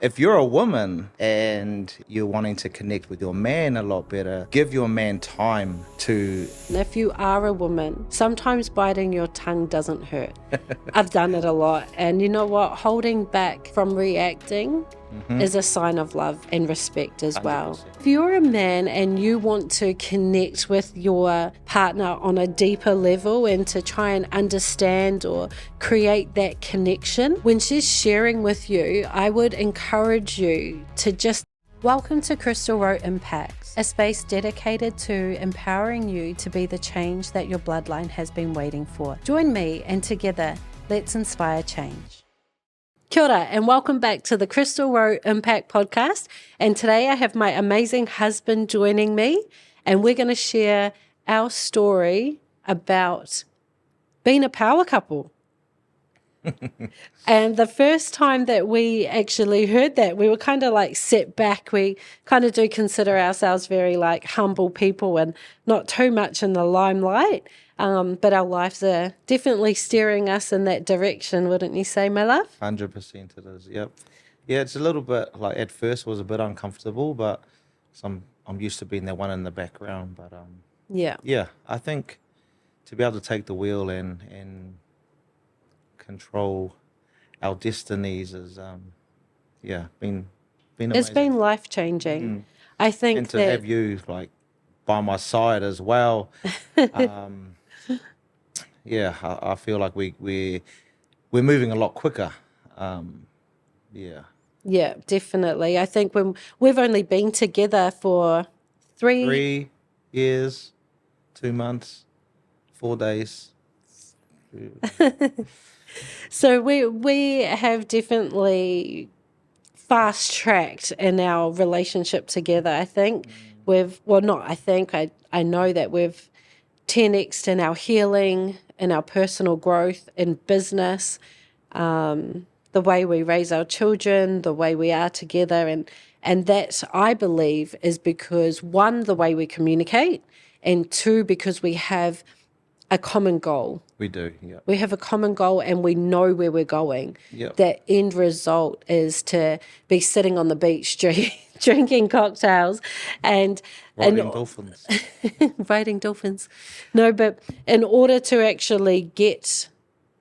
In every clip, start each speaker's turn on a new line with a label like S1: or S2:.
S1: if you're a woman and you're wanting to connect with your man a lot better, give your man time to...
S2: If you are a woman, sometimes biting your tongue doesn't hurt. I've done it a lot. And you know what? Holding back from reacting is a sign of love and respect as well.
S1: 100%.
S2: If you're a man and you want to connect with your partner on a deeper level and to try and understand or create that connection, when she's sharing with you, I would encourage you to just... Welcome to Krystal Rowe Impact, a space dedicated to empowering you to be the change that your bloodline has been waiting for. Join me and together, let's inspire change. Kia ora and welcome back to the Krystal Rowe Impact podcast. And today I have my amazing husband joining me, and we're going to share our story about being a power couple. And the first time that we actually heard that, we were kind of like set back. We kind of do consider ourselves very like humble people and not too much in the limelight. But our lives are definitely steering us in that direction, wouldn't you say, my love?
S1: 100% it is, yep. Yeah, it's a little bit, like at first was a bit uncomfortable, but I'm used to being the one in the background. But yeah, I think to be able to take the wheel and control our destinies is been amazing.
S2: It's been life-changing. I think
S1: and to
S2: that...
S1: have you like by my side as well. Yeah, I feel like we're moving a lot quicker.
S2: Yeah, definitely. I think when we've only been together for
S1: 3 years, 2 months, 4 days.
S2: So we have definitely fast-tracked in our relationship together. I think I know that we've 10x'd in our healing, in our personal growth, in business, the way we raise our children, the way we are together. And that, I believe, is because, one, the way we communicate, and two, because we have a common goal.
S1: We do, yeah.
S2: We have a common goal and we know where we're going.
S1: Yep.
S2: The end result is to be sitting on the beach drinking cocktails and
S1: riding dolphins.
S2: riding dolphins. No, but in order to actually get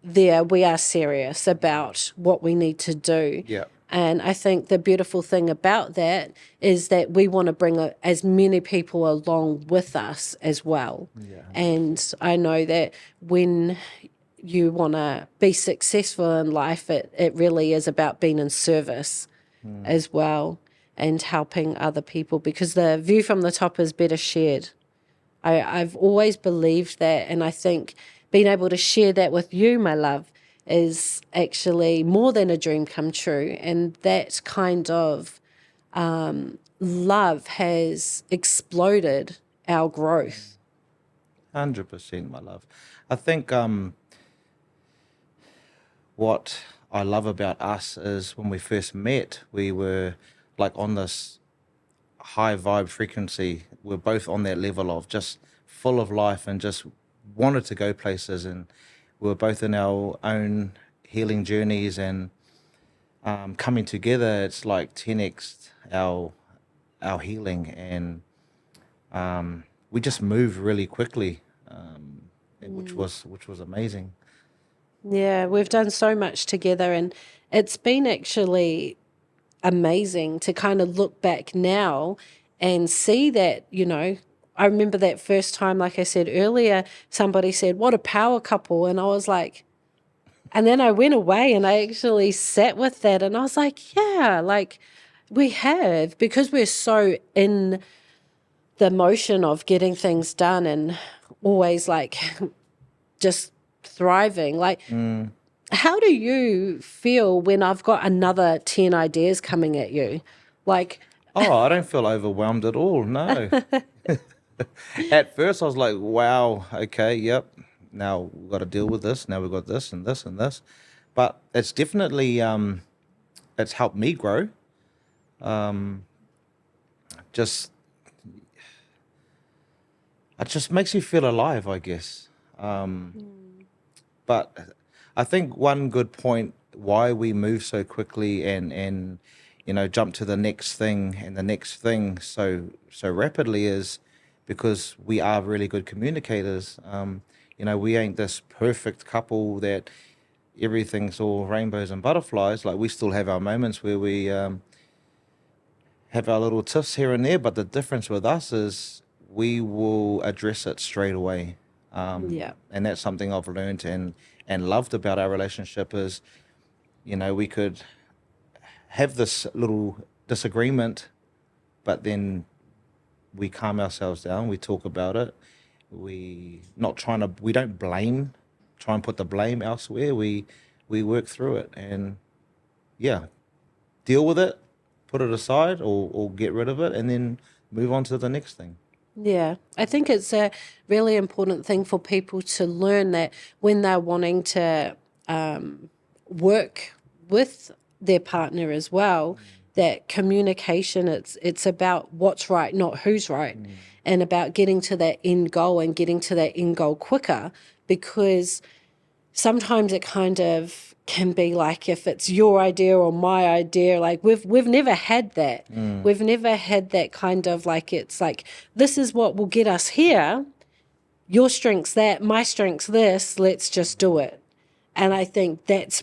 S2: there, we are serious about what we need to do.
S1: Yeah.
S2: And I think the beautiful thing about that is that we want to bring as many people along with us as well.
S1: Yeah.
S2: And I know that when you want to be successful in life, it really is about being in service as well and helping other people, because the view from the top is better shared. I've always believed that, and I think being able to share that with you, my love, is actually more than a dream come true. And that kind of love has exploded our growth.
S1: 100%, my love. I think what I love about us is when we first met, we were like on this high vibe frequency. We're both on that level of just full of life and just wanted to go places, and we were both in our own healing journeys, and coming together, it's like 10x our healing, and we just moved really quickly, which was amazing.
S2: Yeah, we've done so much together, and it's been actually amazing to kind of look back now and see that, I remember that first time, like I said earlier, somebody said, "What a power couple." And I was like, and then I went away and I actually sat with that and I was like, yeah, like we have, because we're so in the motion of getting things done and always like just thriving. Like, how do you feel when I've got another 10 ideas coming at you? Like,
S1: Oh, I don't feel overwhelmed at all. No. At first, I was like, wow, okay, yep. Now we've got to deal with this. Now we've got this and this and this. But it's definitely, it's helped me grow. Just, it just makes you feel alive, I guess. But I think one good point why we move so quickly and jump to the next thing and the next thing so rapidly is because we are really good communicators. We ain't this perfect couple that everything's all rainbows and butterflies. Like, we still have our moments where we have our little tiffs here and there, but the difference with us is we will address it straight away.
S2: Yeah.
S1: And that's something I've learned and loved about our relationship is, we could have this little disagreement, but then we calm ourselves down, we talk about it. We don't try and put the blame elsewhere. We work through it and yeah, deal with it, put it aside or get rid of it and then move on to the next thing.
S2: Yeah, I think it's a really important thing for people to learn that when they're wanting to work with their partner as well, that communication, it's about what's right, not who's right, and about getting to that end goal and getting to that end goal quicker, because sometimes it kind of can be like if it's your idea or my idea, like we've never had that. We've never had that kind of like, it's like, this is what will get us here. Your strength's that, my strength's this, let's just do it. And I think that's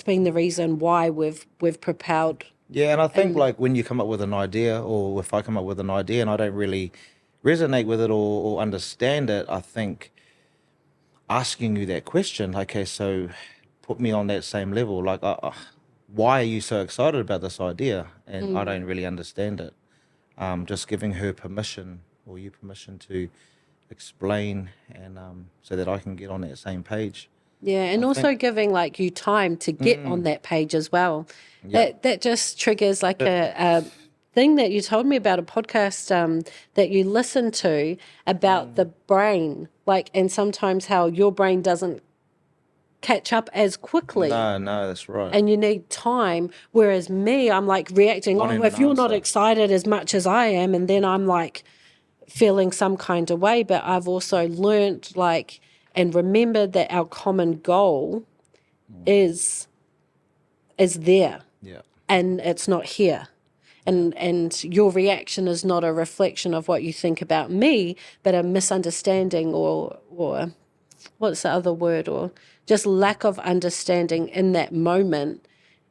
S2: been the reason why we've propelled.
S1: Yeah, and I think like when you come up with an idea, or if I come up with an idea and I don't really resonate with it or understand it, I think asking you that question, okay, so put me on that same level. Like, why are you so excited about this idea? And I don't really understand it. Just giving her permission or you permission to explain and so that I can get on that same page.
S2: Yeah, and also giving like you time to get on that page as well.
S1: Yeah.
S2: That just triggers like a thing that you told me about, a podcast that you listen to about the brain, like, and sometimes how your brain doesn't catch up as quickly.
S1: No, that's right.
S2: And you need time, whereas me, I'm like reacting,
S1: Wanting
S2: if
S1: an
S2: you're not
S1: answer.
S2: excited as much as I am, and then I'm like feeling some kind of way. But I've also learnt like and remembered that our common goal is there
S1: Yeah.
S2: and it's not here. And your reaction is not a reflection of what you think about me, but a misunderstanding or what's the other word, or just lack of understanding in that moment.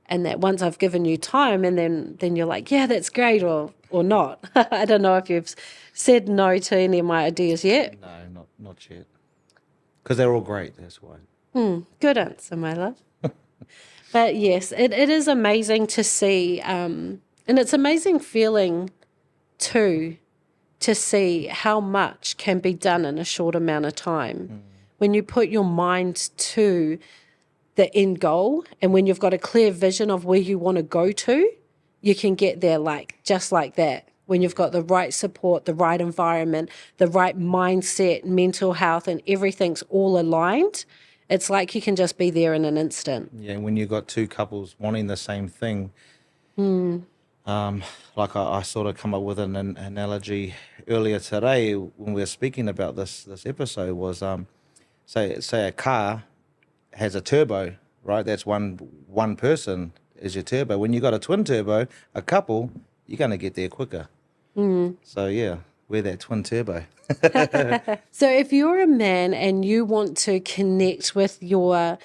S2: And that once I've given you time, and then you're like, yeah, that's great, or not. I don't know if you've said no to any of my ideas yet.
S1: No, not yet. Because they're all great, that's why.
S2: Good answer, my love. But yes, it is amazing to see, and it's amazing feeling too, to see how much can be done in a short amount of time. When you put your mind to the end goal, and when you've got a clear vision of where you want to go to, you can get there just like that. When you've got the right support, the right environment, the right mindset, mental health, and everything's all aligned, it's like you can just be there in an instant.
S1: Yeah, when you got two couples wanting the same thing, like I sort of come up with an analogy earlier today when we were speaking about this episode was, say a car has a turbo, right? That's one person is your turbo. When you got a twin turbo, a couple, you're going to get there quicker. So yeah, we're that twin turbo.
S2: So if you're a man and you want to connect with your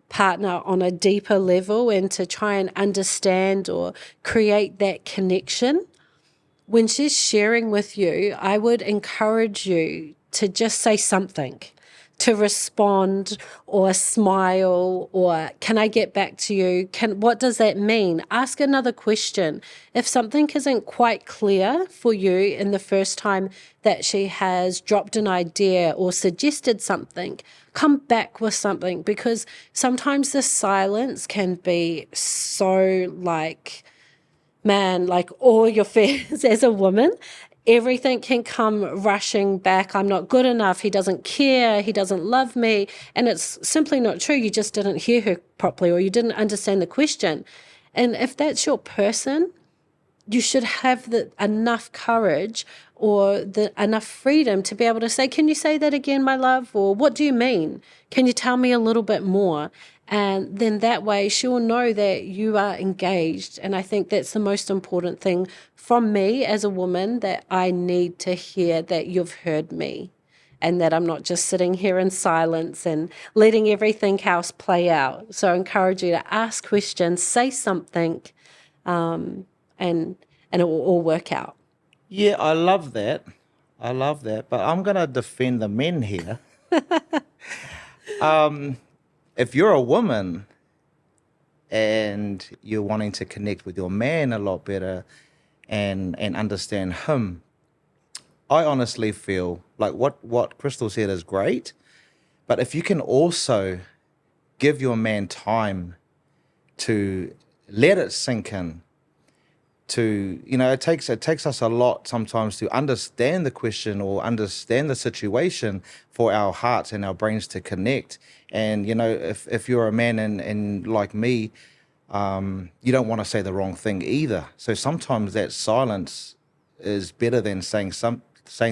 S2: partner on a deeper level and to try and understand or create that connection, when she's sharing with you, I would encourage you to just say something, to respond or smile or can I get back to you? What does that mean? Ask another question. If something isn't quite clear for you in the first time that she has dropped an idea or suggested something, come back with something, because sometimes the silence can be so like, man, like all your fears as a woman, everything can come rushing back. I'm not good enough. He doesn't care. He doesn't love me. And it's simply not true. You just didn't hear her properly or you didn't understand the question. And if that's your person, you should have enough courage or enough freedom to be able to say, can you say that again, my love? Or what do you mean? Can you tell me a little bit more? And then that way she'll know that you are engaged. And I think that's the most important thing from me as a woman, that I need to hear that you've heard me and that I'm not just sitting here in silence and letting everything else play out. So I encourage you to ask questions, say something, and it will all work out.
S1: Yeah, I love that. I love that. But I'm going to defend the men here. If you're a woman and you're wanting to connect with your man a lot better and understand him, I honestly feel like what Krystal said is great. But if you can also give your man time to let it sink in, to, it takes us a lot sometimes to understand the question or understand the situation for our hearts and our brains to connect. And if you're a man and like me, you don't want to say the wrong thing either. So sometimes that silence is better than saying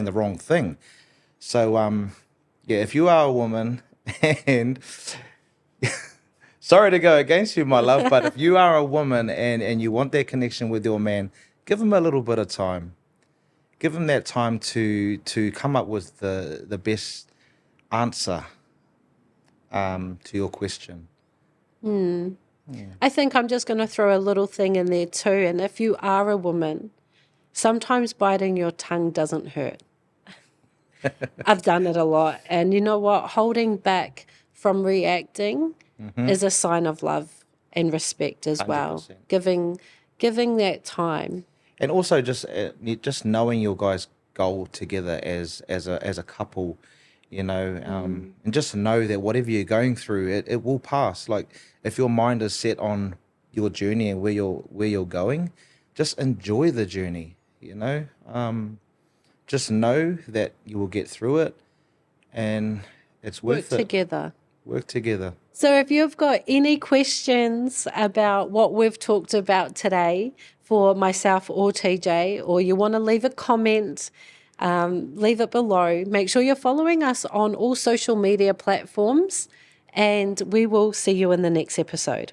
S1: the wrong thing. So yeah, if you are a woman and sorry to go against you, my love, but if you are a woman and you want that connection with your man, give him a little bit of time. Give him that time to come up with the best answer to your question.
S2: I think I'm just going to throw a little thing in there too. And if you are a woman, sometimes biting your tongue doesn't hurt. I've done it a lot. And you know what? Holding back from reacting is a sign of love and respect as well.
S1: 100%.
S2: Giving that time.
S1: And also just knowing your guys' goal together as a couple, and just know that whatever you're going through, it will pass. Like if your mind is set on your journey and where you're going, just enjoy the journey. Just know that you will get through it, and it's worth
S2: Work
S1: it.
S2: together.
S1: Work together.
S2: So if you've got any questions about what we've talked about today for myself or TJ, or you want to leave a comment, leave it below. Make sure you're following us on all social media platforms, and we will see you in the next episode.